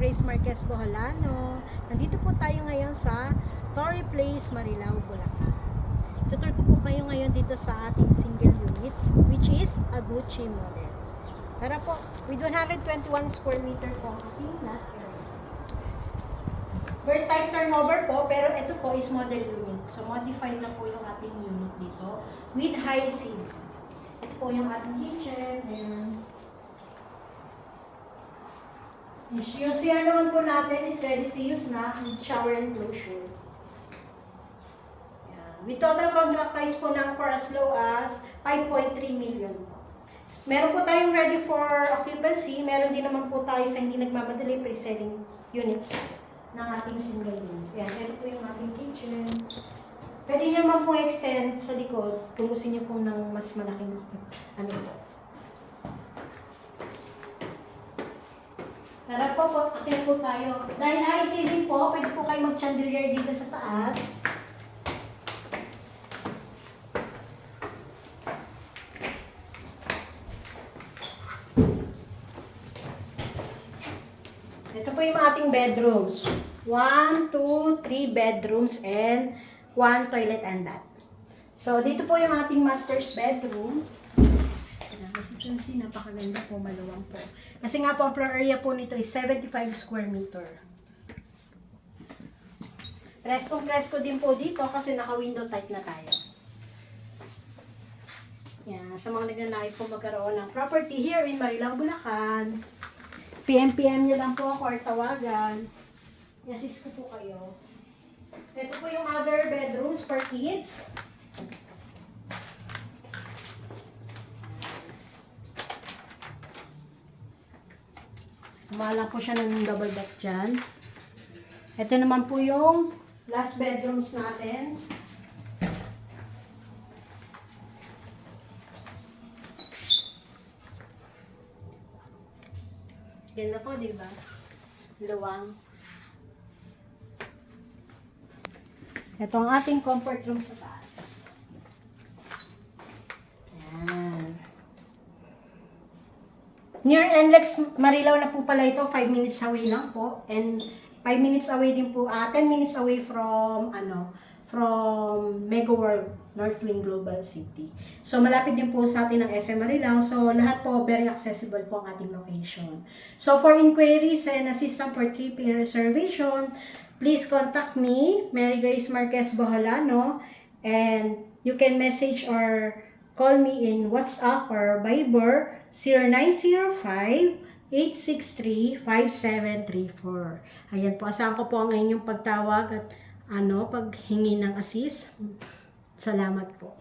Grace Marquez Boholano. Nandito po tayo ngayon sa Torrey Place, Marilao, Bulacan. Tutur ko po kayo ngayon dito sa ating single unit, which is a Gucci model. Tara po, with 121 square meter po ang ating lot area. Bird type turnover po, pero ito po is model unit. So modified na po yung ating unit dito with high ceiling. Ito po yung ating kitchen and yung CR naman po natin is ready to use na with shower enclosure. Yan. With total contract price po ng for as low as 5.3 million po. Meron po tayong ready for occupancy. Meron din naman po tayo sa hindi nagmamadali pre-selling units ng ating single units. Yan. Ito po yung ating kitchen. Pwede nyo naman po extend sa likod kung gusto nyo po ng mas malaking ano po. Tara po, akit po tayo. Dahil high ceiling po, pwede po kayo mag-chandelier dito sa taas. Ito po yung ating bedrooms. 1, 2, 3 bedrooms and 1 toilet and bath. So, dito po yung ating master's bedroom. As you can see, napakaganda po, maluwang po. Kasi nga po, ang floor area po nito is 75 square meter. Presko din po dito kasi naka-window type na tayo. Yan, sa mga nagnanais po magkaroon ng property here in Marilao, Bulacan. PM nyo lang po ako or tawagan. I-assist ko po kayo. Ito po yung other bedrooms for kids. Kumalang po siya ng double deck dyan. Ito naman po yung last bedrooms natin. Ganda po, di ba? Luwang. Ito ang ating comfort room sa taas. Ayan. Near NLEX Marilao na po pala ito, 5 minutes away lang po. And 5 minutes away din po, 10 minutes away from, from Mega World, North Wing Global City. So, malapit din po sa atin ng SM Marilao. So, lahat po very accessible po ang ating location. So, for inquiries and assistance for trip reservation, please contact me, Mary Grace Marquez Boholano, and you can message or call me in WhatsApp or Viber 0905-863-5734. Ayan po, asahan ko po ang inyong pagtawag at paghingi ng assist. Salamat po.